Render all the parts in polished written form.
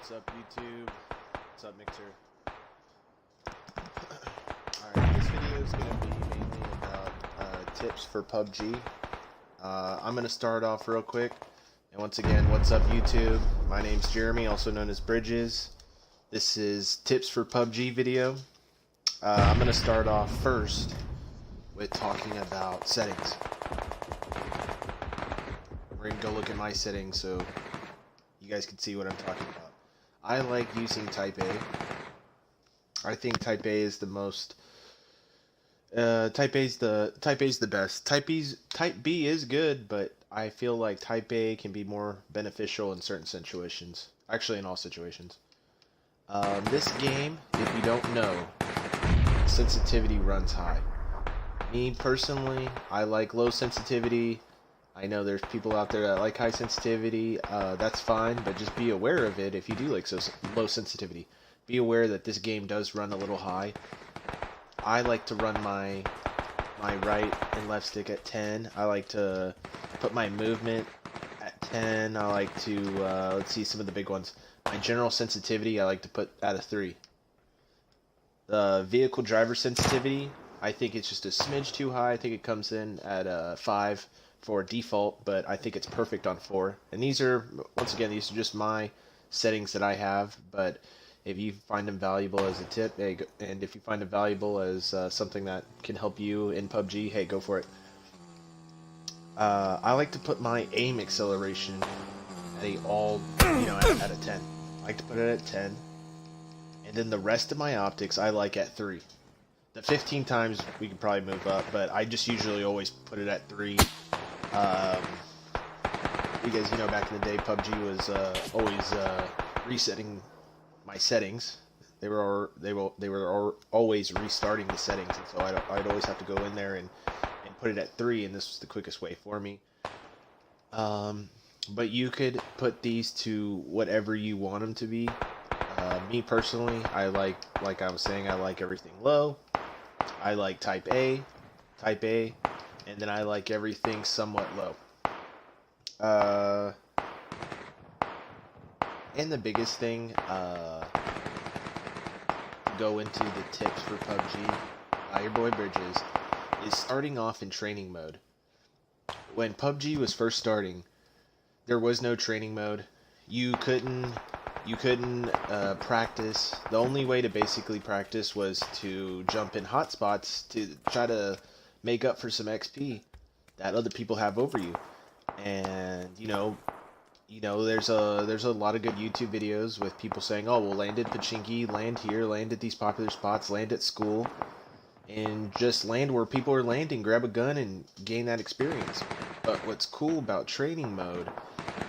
What's up, YouTube? What's up, Mixer? Alright, this video is going to be mainly about tips for PUBG. I'm going to start off real quick. And once again, what's up, YouTube? My name's Jeremy, also known as Bridges. This is tips for PUBG video. I'm going to start off first with talking about settings. We're going to go look at my settings so you guys can see what I'm talking about. I like using Type A. I think Type A is the most. Type A is the best. Type B is good, but I feel like Type A can be more beneficial in certain situations. Actually, in all situations. This game, if you don't know, sensitivity runs high. Me personally, I like low sensitivity. I know there's people out there that like high sensitivity. That's fine, but just be aware of it if you do like low sensitivity. Be aware that this game does run a little high. I like to run my right and left stick at 10. I like to put my movement at 10. I like to, let's see some of the big ones. My general sensitivity, I like to put at a 3. The vehicle driver sensitivity, I think it's just a smidge too high. I think it comes in at a 5 for default, but I think it's perfect on 4. And these are, once again, these are just my settings that I have, but if you find them valuable as a tip, hey, and if you find them valuable as something that can help you in PUBG, hey, go for it. I like to put my aim acceleration at at a 10. I like to put it at 10, and then the rest of my optics I like at 3. The 15 times we could probably move up, but I just usually always put it at 3. Because back in the day, PUBG was always resetting my settings. They were always restarting the settings, and so I'd always have to go in there and put it at 3, and this was the quickest way for me. But you could put these to whatever you want them to be. Me personally, I like I was saying, I like everything low. I like Type A, and then I like everything somewhat low. And the biggest thing, go into the tips for PUBG by your boy Bridges, is starting off in training mode. When PUBG was first starting, there was no training mode. You couldn't practice. The only way to basically practice was to jump in hotspots to try to make up for some XP that other people have over you. And there's a lot of good YouTube videos with people saying, oh, well, land at Pachinki, land here, land at these popular spots, land at school, and just land where people are landing, grab a gun and gain that experience. But what's cool about training mode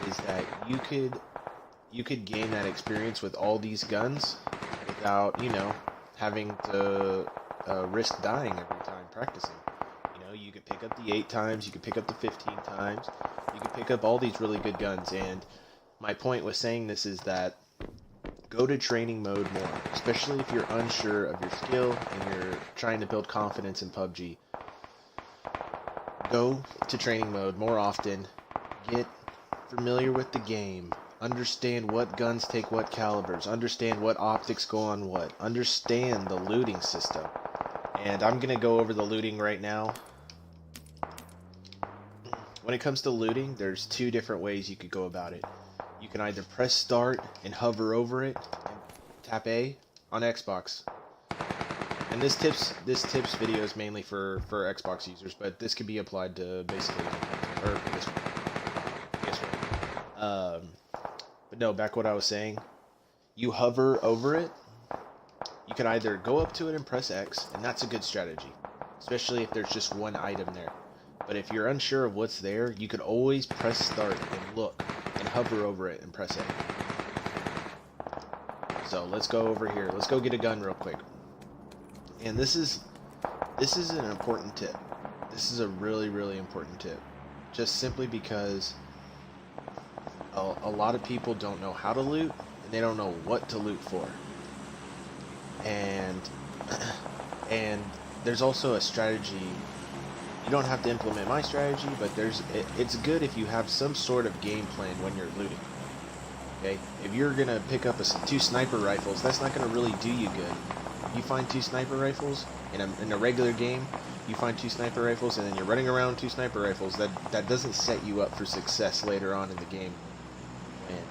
is that you could gain that experience with all these guns without, having to risk dying every time practicing. You could pick up the 8 times, you could pick up the 15 times, you could pick up all these really good guns. And my point with saying this is that go to training mode more, especially if you're unsure of your skill and you're trying to build confidence in PUBG. Go to training mode more often, get familiar with the game, understand what guns take what calibers, understand what optics go on what, understand the looting system. And I'm going to go over the looting right now. When it comes to looting, there's 2 different ways you could go about it. You can either press start and hover over it and tap A on Xbox. And this tips video is mainly for Xbox users, but this can be applied to basically this one. But no, back what I was saying. You hover over it. You can either go up to it and press X, and that's a good strategy, especially if there's just one item there. But if you're unsure of what's there, you could always press start and look, and hover over it and press A. So let's go over here. Let's go get a gun real quick. And this is an important tip. This is a really, really important tip. Just simply because a lot of people don't know how to loot, and they don't know what to loot for. And there's also a strategy. You don't have to implement my strategy, but it's good if you have some sort of game plan when you're looting. Okay, if you're gonna pick up two sniper rifles, that's not gonna really do you good. You find two sniper rifles in a regular game, you find two sniper rifles, and then you're running around with two sniper rifles. That doesn't set you up for success later on in the game when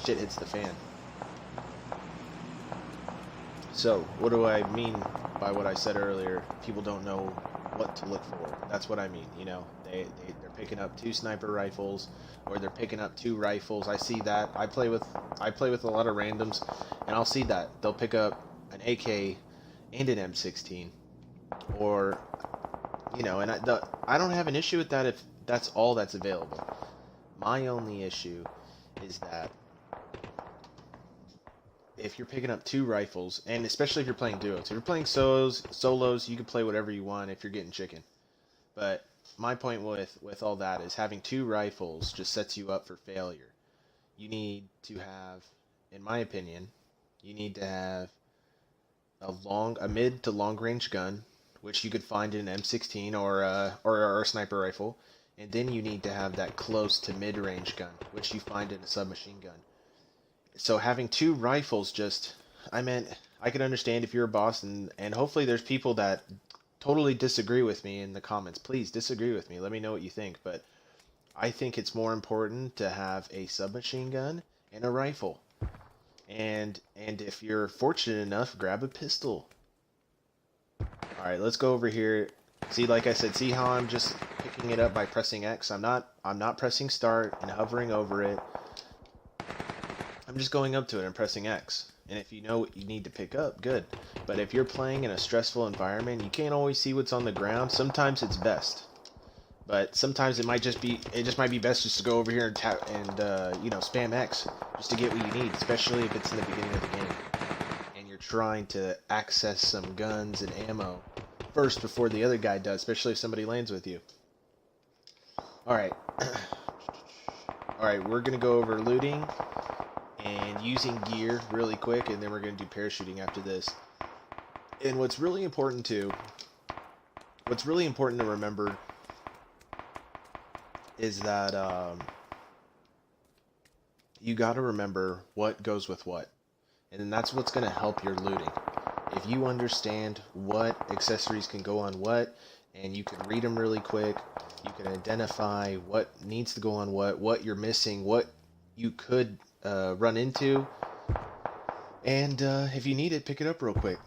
shit hits the fan. So, what do I mean by what I said earlier? People don't know what to look for. That's what I mean. You know, they're picking up two sniper rifles, or they're picking up two rifles. I see that. I play with a lot of randoms, and I'll see that they'll pick up an AK and an M16, or you know, and I don't have an issue with that if that's all that's available. My only issue is that if you're picking up two rifles, and especially if you're playing duos, if you're playing solos, you can play whatever you want if you're getting chicken. But my point with all that is having two rifles just sets you up for failure. You need to have, in my opinion, you need to have a mid to long range gun, which you could find in an M16 or a sniper rifle, and then you need to have that close to mid range gun, which you find in a submachine gun. So having two rifles I could understand if you're a boss, and hopefully there's people that totally disagree with me in the comments. Please disagree with me. Let me know what you think. But I think it's more important to have a submachine gun and a rifle. And if you're fortunate enough, grab a pistol. Alright, let's go over here. See, like I said, see how I'm just picking it up by pressing X? I'm not pressing start and hovering over it. I'm just going up to it and pressing X. And if you know what you need to pick up, good. But if you're playing in a stressful environment, you can't always see what's on the ground. Sometimes it's best. But sometimes it just might be best just to go over here and tap and you know, spam X just to get what you need, especially if it's in the beginning of the game and you're trying to access some guns and ammo first before the other guy does, especially if somebody lands with you. Alright. Alright, we're gonna go over looting and using gear really quick, and then we're going to do parachuting after this. And what's really important to remember is that you got to remember what goes with what, and then that's what's going to help your looting. If you understand what accessories can go on what, and you can read them really quick, you can identify what needs to go on what you're missing, what you could run into, and if you need it, pick it up real quick.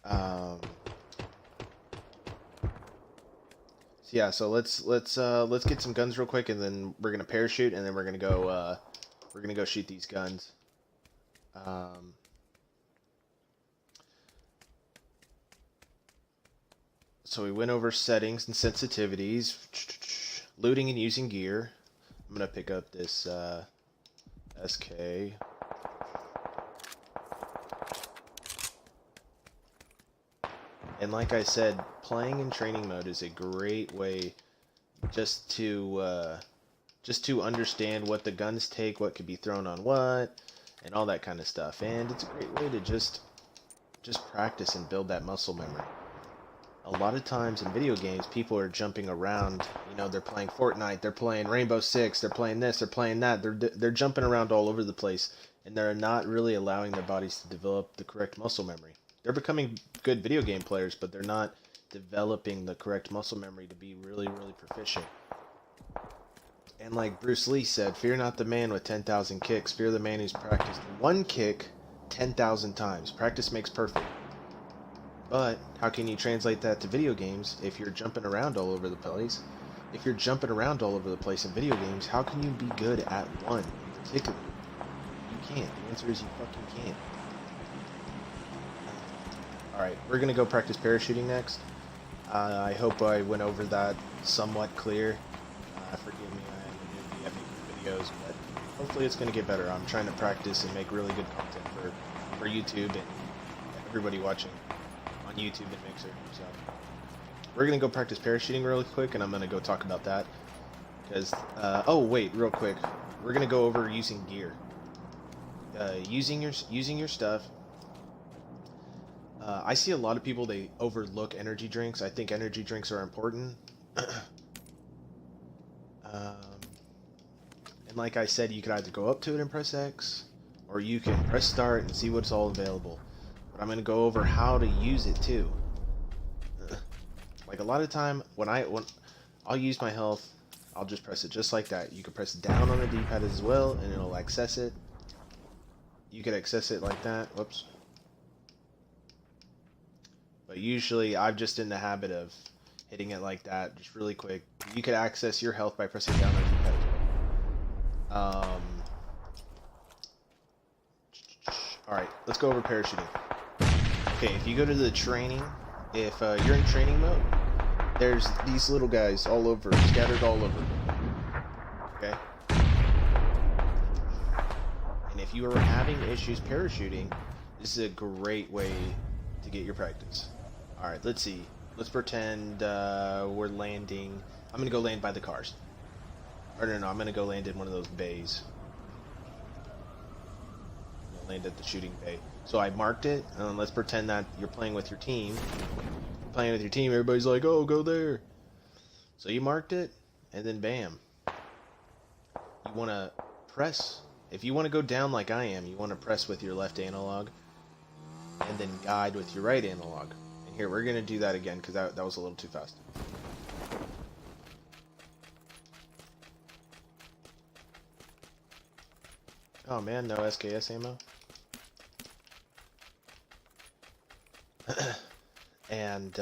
So yeah, so let's get some guns real quick, and then we're gonna parachute, and then we're gonna go shoot these guns. So we went over settings and sensitivities, looting and using gear. I'm gonna pick up this SK. And like I said, playing in training mode is a great way just to understand what the guns take, what could be thrown on what, and all that kind of stuff. And it's a great way to just practice and build that muscle memory. A lot of times in video games, people are jumping around. You know, they're playing Fortnite, they're playing Rainbow Six, they're playing this, they're playing that. They're jumping around all over the place, and they're not really allowing their bodies to develop the correct muscle memory. They're becoming good video game players, but they're not developing the correct muscle memory to be really, really proficient. And like Bruce Lee said, fear not the man with 10,000 kicks, fear the man who's practiced one kick 10,000 times. Practice makes perfect. But how can you translate that to video games if you're jumping around all over the place? If you're jumping around all over the place in video games, how can you be good at one in particular? You can't. The answer is you fucking can't. Alright, we're going to go practice parachuting next. I hope I went over that somewhat clear. Forgive me, I haven't been making videos, but hopefully it's going to get better. I'm trying to practice and make really good content for YouTube and everybody watching on YouTube and Mixer. So we're going to go practice parachuting really quick, and I'm going to go talk about that. Because, oh wait, real quick. We're going to go over using gear. Using your stuff. I see a lot of people, they overlook energy drinks. I think energy drinks are important. And And like I said, you can either go up to it and press X, or you can press start and see what's all available. But I'm going to go over how to use it too. Like a lot of time when I'll use my health, I'll just press it just like that. You can press down on the D-pad as well and it'll access it. You can access it like that. Whoops. But usually I'm just in the habit of hitting it like that, just really quick. You can access your health by pressing down on the D-pad as well. Alright, let's go over parachuting. Okay, if you go to the training, if you're in training mode, there's these little guys all over, scattered all over. Okay? And if you are having issues parachuting, this is a great way to get your practice. Alright, let's see. Let's pretend we're landing. I'm going to go land by the cars. Or no, I'm going to go land in one of those bays. Land at the shooting bay. So I marked it, and let's pretend that you're playing with your team. You're playing with your team, everybody's like, oh, go there. So you marked it, and then bam. You want to press. If you want to go down like I am, you want to press with your left analog, and then guide with your right analog. And here, we're going to do that again, because that was a little too fast. Oh man, no SKS ammo. And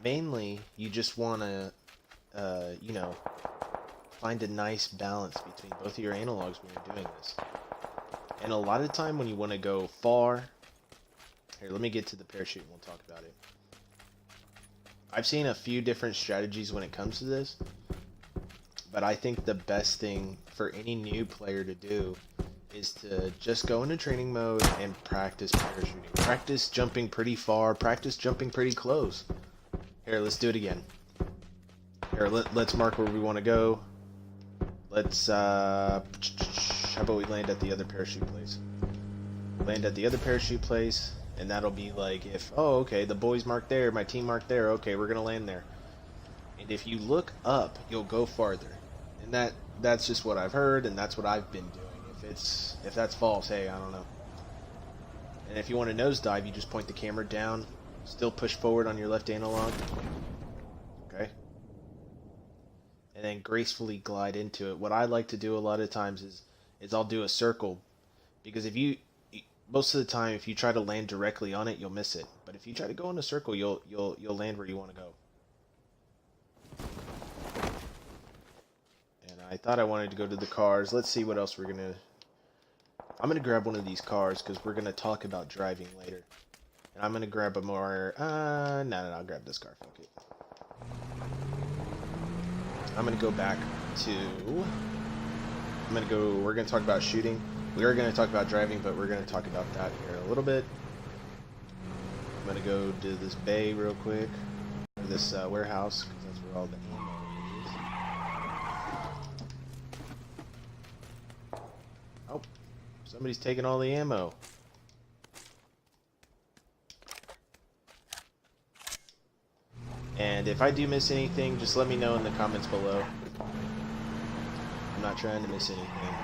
mainly, you just want to, you know, find a nice balance between both of your analogs when you're doing this. And a lot of time when you want to go far, here, let me get to the parachute and we'll talk about it. I've seen a few different strategies when it comes to this, but I think the best thing for any new player to do is to just go into training mode and practice parachuting. Practice jumping pretty far, practice jumping pretty close. Here, let's do it again. Here, let's mark where we want to go. Let's, how about we land at the other parachute place? Land at the other parachute place, and that'll be like if, oh, okay, the boys marked there, my team marked there, okay, we're going to land there. And if you look up, you'll go farther. And that's just what I've heard, and that's what I've been doing. If that's false, hey, I don't know. And if you want to nosedive, you just point the camera down, still push forward on your left analog. Okay? And then gracefully glide into it. What I like to do a lot of times is I'll do a circle, because if you most of the time if you try to land directly on it, you'll miss it. But if you try to go in a circle, you'll land where you want to go. And I thought I wanted to go to the cars. Let's see what else we're gonna. I'm going to grab one of these cars because we're going to talk about driving later. And I'm going to grab a more... no, I'll grab this car. Fuck it. I'm going to go back to... We're going to talk about shooting. We are going to talk about driving, but we're going to talk about that here in a little bit. I'm going to go to this bay real quick. Or this warehouse, because that's where all the ammo is. Oh. Somebody's taking all the ammo. And if I do miss anything, just let me know in the comments below. I'm not trying to miss anything.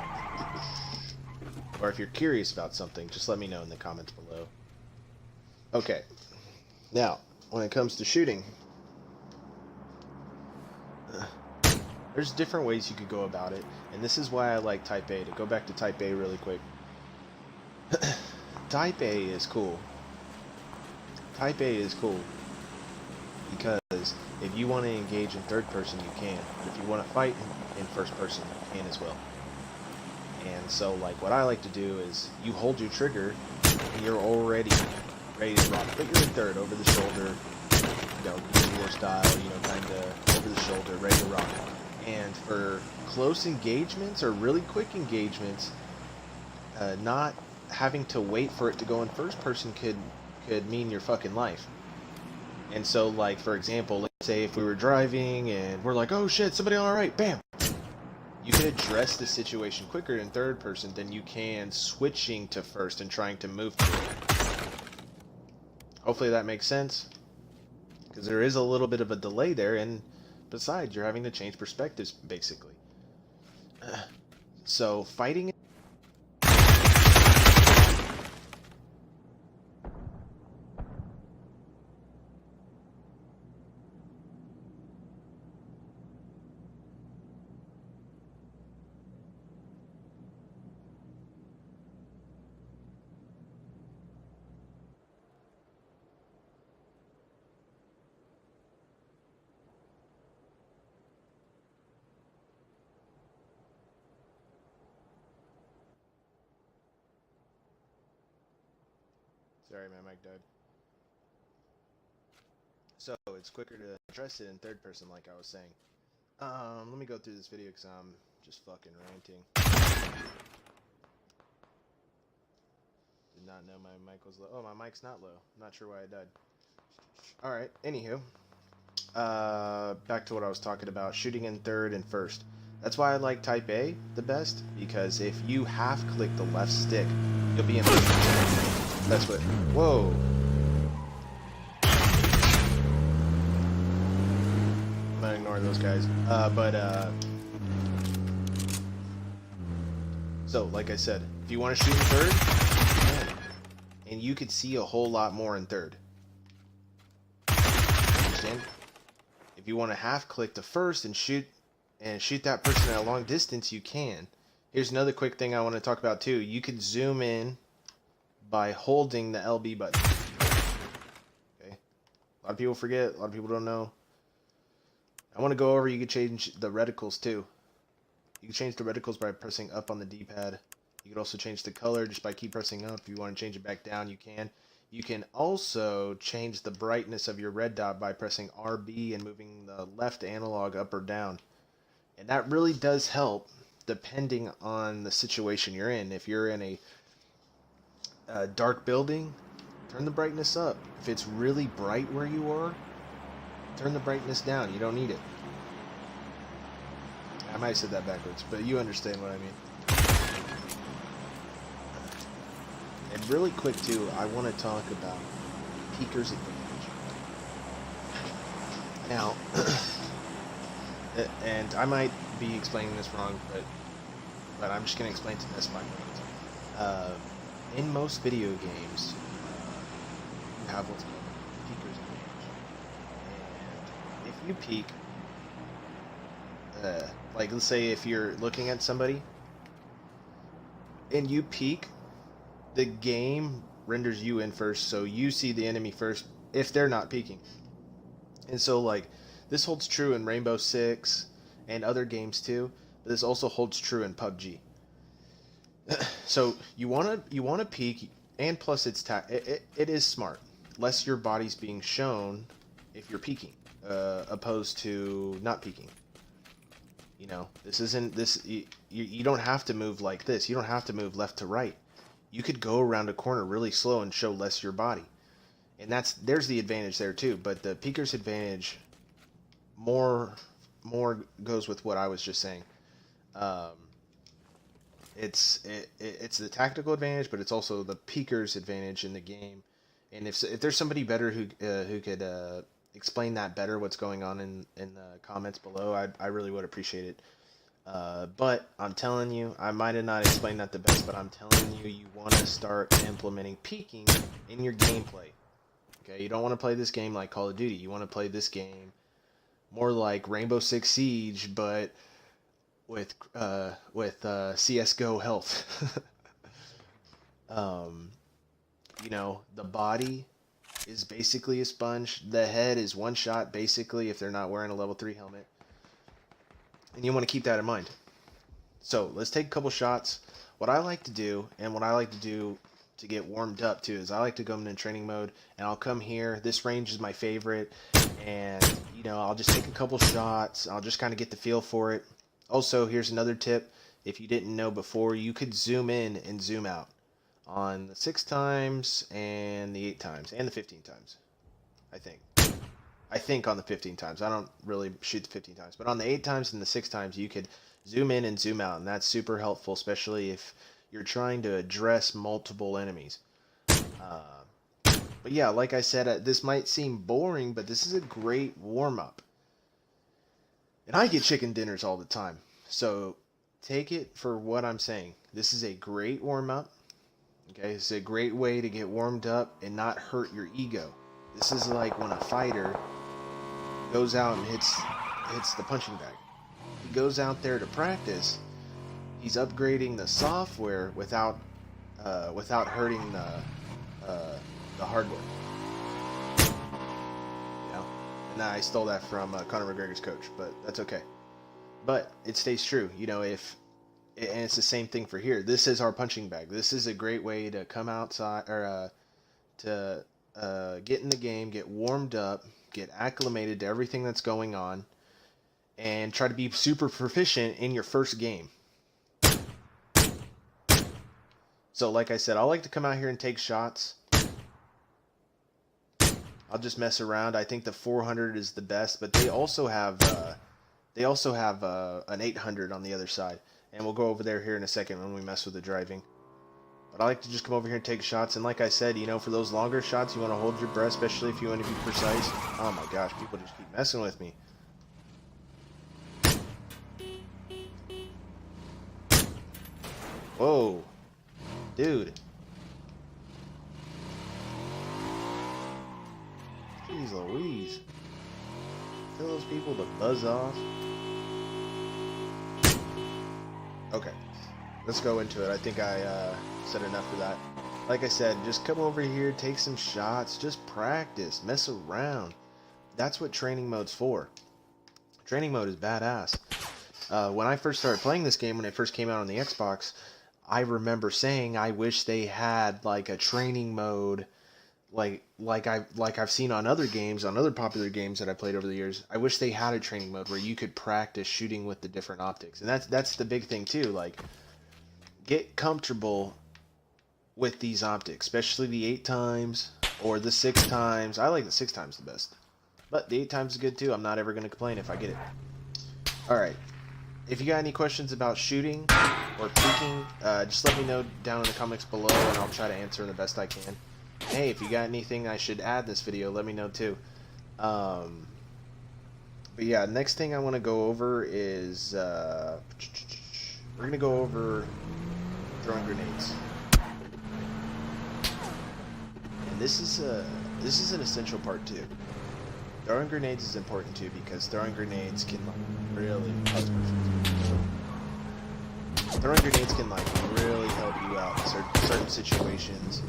Or if you're curious about something, just let me know in the comments below. Okay. Now, when it comes to shooting, there's different ways you could go about it. And this is why I like Type A. To go back to Type A really quick. Type A is cool. Type A is cool because if you want to engage in third person, you can. But if you want to fight in first person, you can as well. And so, like, what I like to do is you hold your trigger and you're already ready to rock. But you're in third, over the shoulder, you know, war style, you know, kind of over the shoulder, ready to rock. And for close engagements or really quick engagements, not having to wait for it to go in first person could mean your fucking life. And so, like, for example, let's say if we were driving and we're like, oh shit, somebody on our right, bam! You can address the situation quicker in third person than you can switching to first and trying to move to it. Hopefully that makes sense, because there is a little bit of a delay there, and besides, you're having to change perspectives, basically. So fighting. Sorry, my mic died. So it's quicker to address it in third person, like I was saying. Let me go through this video because I'm just fucking ranting. Did not know my mic was low. Oh, my mic's not low. I'm not sure why it died. Alright, anywho. Back to what I was talking about. Shooting in third and first. That's why I like Type A the best, because if you half-click the left stick, you'll be in first. That's what... Whoa. I'm gonna ignore those guys. So, like I said, if you want to shoot in third, you can. And you could see a whole lot more in third. Understand? If you want to half-click the first and shoot that person at a long distance, you can. Here's another quick thing I want to talk about too. You could zoom in by holding the LB button. Okay. A lot of people forget. A lot of people don't know. I want to go over. You can change the reticles too. You can change the reticles by pressing up on the D-pad. You can also change the color just by keep pressing up. If you want to change it back down, you can. You can also change the brightness of your red dot by pressing RB and moving the left analog up or down. And that really does help depending on the situation you're in. If you're in a dark building, turn the brightness up. If it's really bright where you are, turn the brightness down. You don't need it. I might have said that backwards, but you understand what I mean. And really quick too, I want to talk about Peeker's advantage. Now, and I might be explaining this wrong, but I'm just going to explain to this my point. In most video games, you have what's called Peeker's advantage. And if you peek, like let's say if you're looking at somebody and you peek, the game renders you in first, so you see the enemy first if they're not peeking. And so like this holds true in Rainbow Six and other games too, but this also holds true in PUBG. So you wanna peek, and plus it is smart, less your body's being shown if you're peeking, opposed to not peeking. You know, this isn't this. You don't have to move like this. You don't have to move left to right. You could go around a corner really slow and show less your body, and there's the advantage there too. But the peeker's advantage more goes with what I was just saying. It's the tactical advantage, but it's also the peeker's advantage in the game. And if there's somebody better who could explain that better, what's going on in the comments below, I really would appreciate it. But I'm telling you, I might have not explained that the best, but I'm telling you, you want to start implementing peeking in your gameplay. Okay, you don't want to play this game like Call of Duty. You want to play this game more like Rainbow Six Siege, but with CS:GO health. You know, the body is basically a sponge. The head is one shot, basically, if they're not wearing a level 3 helmet. And you want to keep that in mind. So, let's take a couple shots. What I like to do, and what I like to do to get warmed up too, is I like to go into training mode, and I'll come here. This range is my favorite, and, you know, I'll just take a couple shots. I'll just kind of get the feel for it. Also, here's another tip. If you didn't know before, you could zoom in and zoom out on the 6 times and the 8 times and the 15 times. I think on the 15 times. I don't really shoot the 15 times, but on the 8 times and the 6 times, you could zoom in and zoom out, and that's super helpful, especially if you're trying to address multiple enemies. But yeah, like I said, this might seem boring, but this is a great warm-up. And I get chicken dinners all the time. So take it for what I'm saying. This is a great warm-up. Okay, it's a great way to get warmed up and not hurt your ego. This is like when a fighter goes out and hits the punching bag. He goes out there to practice. He's upgrading the software without hurting the hardware. You know, and I stole that from Conor McGregor's coach, but that's okay. But it stays true. You know, and it's the same thing for here. This is our punching bag. This is a great way to come outside or to get in the game, get warmed up, get acclimated to everything that's going on, and try to be super proficient in your first game. So like I said, I like to come out here and take shots. I'll just mess around. I think the 400 is the best, but they also have an 800 on the other side, and we'll go over there here in a second when we mess with the driving. But I like to just come over here and take shots, and like I said, you know, for those longer shots, you want to hold your breath, especially if you want to be precise. Oh my gosh, people just keep messing with me. Whoa, dude. Jeez Louise. Tell those people to buzz off. Okay, let's go into it. I think I said enough for that. Like I said, just come over here, take some shots, just practice, mess around. That's what training mode's for. Training mode is badass. When I first started playing this game, when it first came out on the Xbox, I remember saying I wish they had like a training mode like I've seen on other games, on other popular games that I played over the years. I wish they had a training mode where you could practice shooting with the different optics. And that's the big thing too, like get comfortable with these optics, especially the 8 times or the 6 times. I like the 6 times the best. But the 8 times is good too. I'm not ever going to complain if I get it. Alright. If you got any questions about shooting or peeking, just let me know down in the comments below and I'll try to answer the best I can. Hey, if you got anything I should add this video, let me know too. But yeah, next thing I want to go over is we're going to go over throwing grenades. And this is an essential part too. Throwing grenades is important too because throwing grenades can really really help you out in certain situations.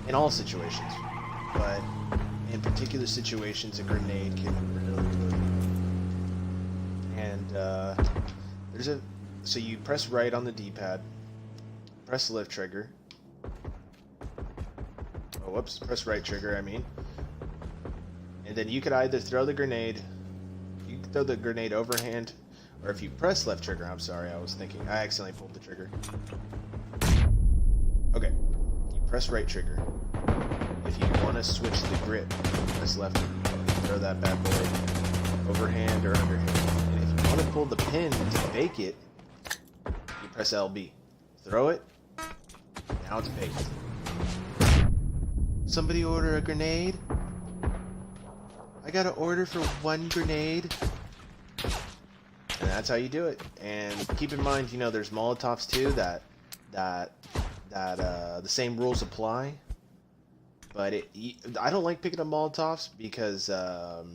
In all situations, but in particular situations, a grenade can really good. And so you press right on the D-pad, press the left trigger. Oh, whoops, press right trigger, I mean. And then you could either throw the grenade, you can throw the grenade overhand, or if you press left trigger, I'm sorry, I accidentally pulled the trigger. Okay, you press right trigger. If you want to switch the grip, press left, throw that bad boy overhand or underhand. And if you want to pull the pin to bake it, you press LB. Throw it, now it's baked. Somebody order a grenade? I got an order for 1 grenade. And that's how you do it. And keep in mind, you know, there's Molotovs too that the same rules apply. But I don't like picking up Molotovs because a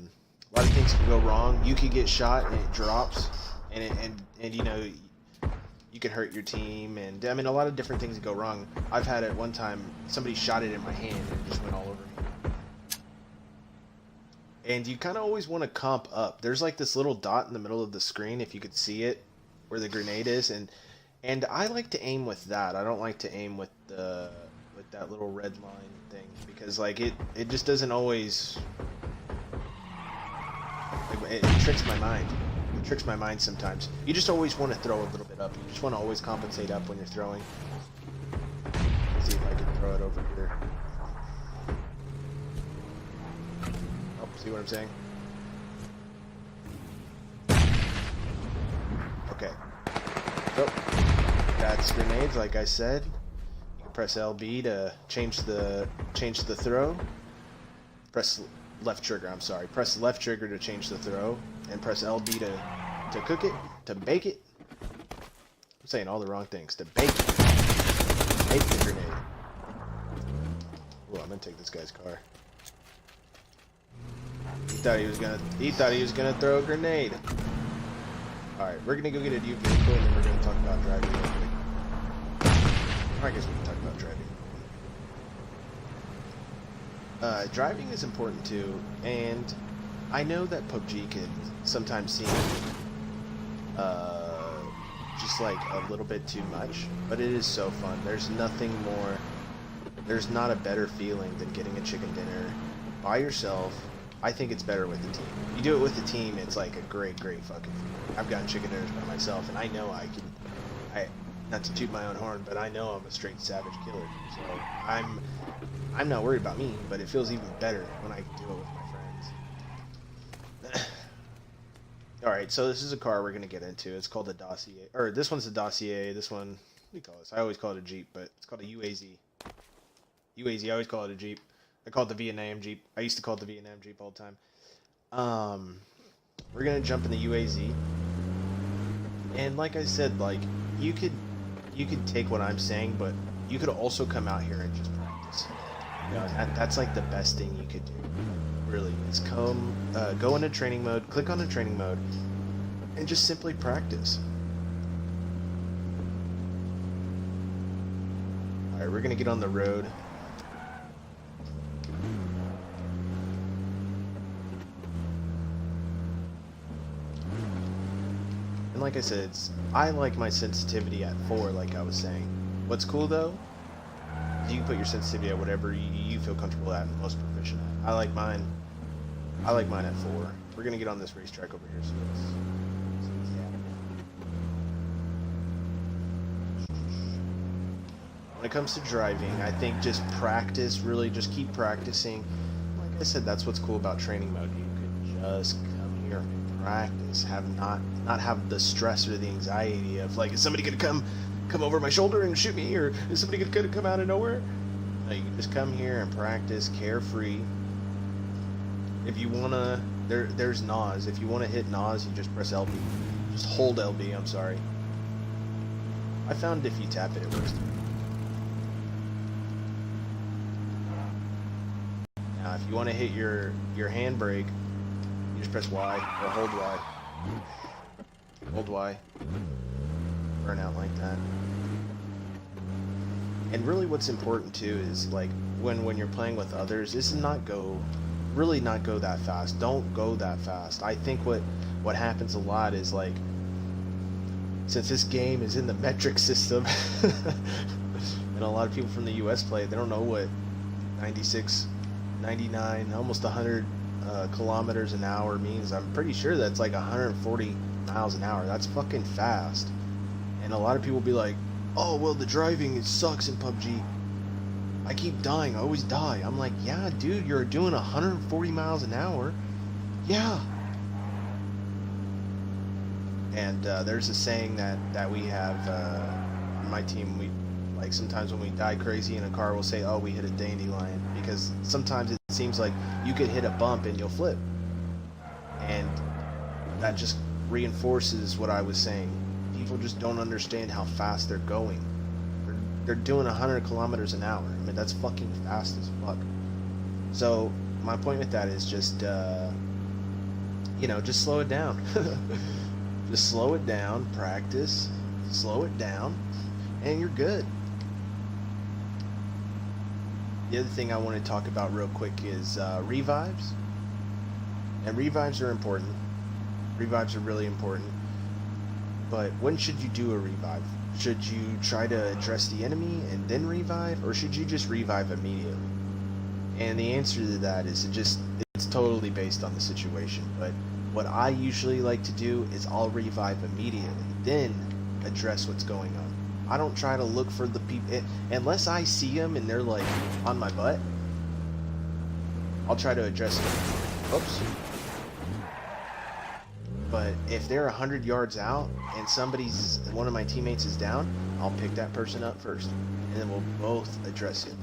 lot of things can go wrong. You could get shot and it drops, and you know, you could hurt your team, and I mean a lot of different things go wrong. I've had it one time, somebody shot it in my hand and it just went all over me. And you kind of always want to comp up. There's like this little dot in the middle of the screen, if you could see it, where the grenade is, and I like to aim with that. I don't like to aim with that little red line thing because like it just doesn't always. It tricks my mind. It tricks my mind sometimes. You just always want to throw a little bit up. You just want to always compensate up when you're throwing. Let's see if I can throw it over here. Oh, see what I'm saying? Okay. So, that's grenades, like I said. You can press LB to change the throw. Press left trigger, I'm sorry. Press left trigger to change the throw, and press LB to cook it, to bake it. I'm saying all the wrong things. To bake the grenade. Oh, I'm gonna take this guy's car. He thought he was gonna throw a grenade. Alright, we're gonna go get a new vehicle and then we're gonna talk about driving real quick. I guess we can talk about driving. Driving is important too, and I know that PUBG can sometimes seem just like a little bit too much, but it is so fun. There's nothing more, there's not a better feeling than getting a chicken dinner by yourself. I think it's better with the team. You do it with the team, it's like a great fucking feeling. I've gotten chicken dinners by myself, and I know not to toot my own horn, but I know I'm a straight savage killer. So I'm not worried about me, but it feels even better when I do it with my friends. Alright, so this is a car we're going to get into. It's called a Dossier. Or this one's a Dossier. This one, what do you call this? I always call it a Jeep, but it's called a UAZ. UAZ, I always call it a Jeep. I call it the Vietnam Jeep. I used to call it the Vietnam Jeep all the time. We're going to jump in the UAZ. And like I said, like, you could take what I'm saying, but you could also come out here and just practice. You know, that's like the best thing you could do. Really, is go into training mode, click on the training mode, and just simply practice. Alright, we're gonna get on the road. And like I said, I like my sensitivity at 4, like I was saying. What's cool though, is you can put your sensitivity at whatever you feel comfortable at and most proficient at. I like mine at 4. We're gonna get on this racetrack over here. So when it comes to driving, I think just practice, really just keep practicing. Like I said, that's what's cool about training mode. You can just come here and practice, not have the stress or the anxiety of like, is somebody gonna come over my shoulder and shoot me, or is somebody gonna come out of nowhere? No, you can just come here and practice carefree. If you wanna, there's NAS. If you wanna hit NAS, you just press LB. Just hold LB. I'm sorry. I found if you tap it, it works. Now, if you wanna hit your handbrake, you just press Y or hold Y. Hold Y. Burn out like that. And really, what's important too is like when you're playing with others, is to not go that fast. Don't go that fast. I think what happens a lot is like, since this game is in the metric system, and a lot of people from the US play, they don't know what 96, 99, almost 100 kilometers an hour means. I'm pretty sure that's like 140 miles an hour. That's fucking fast. And a lot of people be like, oh, well, the driving, it sucks in PUBG. I keep dying. I always die. I'm like, yeah, dude, you're doing 140 miles an hour. Yeah. And there's a saying that we have on my team. We like sometimes when we die crazy in a car, we'll say, oh, we hit a dandelion, because sometimes it seems like you could hit a bump and you'll flip. And that just reinforces what I was saying. People just don't understand how fast they're going. They're doing 100 kilometers an hour. I mean, that's fucking fast as fuck. So my point with that is just, just slow it down. Just slow it down, practice, slow it down, and you're good. The other thing I want to talk about real quick is revives. And revives are important. Revives are really important. But when should you do a revive? Should you try to address the enemy and then revive, or should you just revive immediately? And the answer to that is it's totally based on the situation. But what I usually like to do is I'll revive immediately, then address what's going on. I don't try to look for the people, unless I see them and they're like on my butt. I'll try to address them. Oops. But if they're 100 yards out and one of my teammates is down, I'll pick that person up first, and then we'll both address it.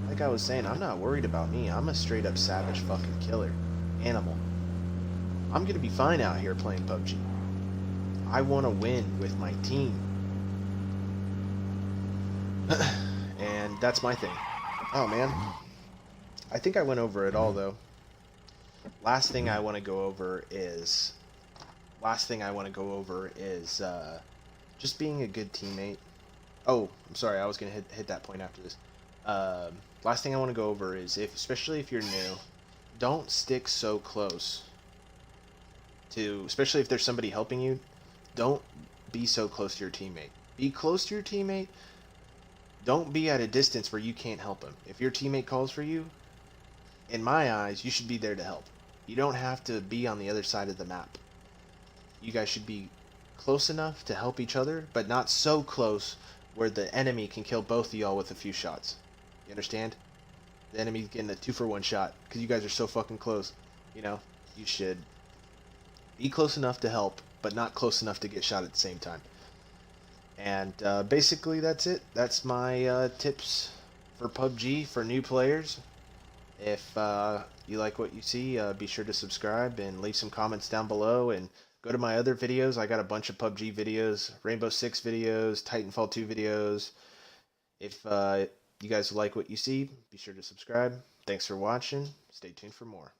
Like I was saying, I'm not worried about me. I'm a straight up savage fucking killer. Animal. I'm gonna be fine out here playing PUBG. I want to win with my team. And that's my thing. Oh man, I think I went over it all though. Last thing I want to go over is just being a good teammate. Oh, I'm sorry. I was gonna hit that point after this. Last thing I want to go over is especially if you're new, don't stick so close to, especially if there's somebody helping you. Don't be so close to your teammate. Be close to your teammate. Don't be at a distance where you can't help him. If your teammate calls for you, in my eyes, you should be there to help. You don't have to be on the other side of the map. You guys should be close enough to help each other, but not so close where the enemy can kill both of y'all with a few shots. You understand? The enemy's getting a 2-for-1 shot because you guys are so fucking close. You know, you should be close enough to help, but not close enough to get shot at the same time. And basically that's it. That's my tips for PUBG for new players. If you like what you see, be sure to subscribe and leave some comments down below, and go to my other videos. I got a bunch of PUBG videos, Rainbow Six videos, Titanfall 2 videos. If you guys like what you see, be sure to subscribe. Thanks for watching. Stay tuned for more.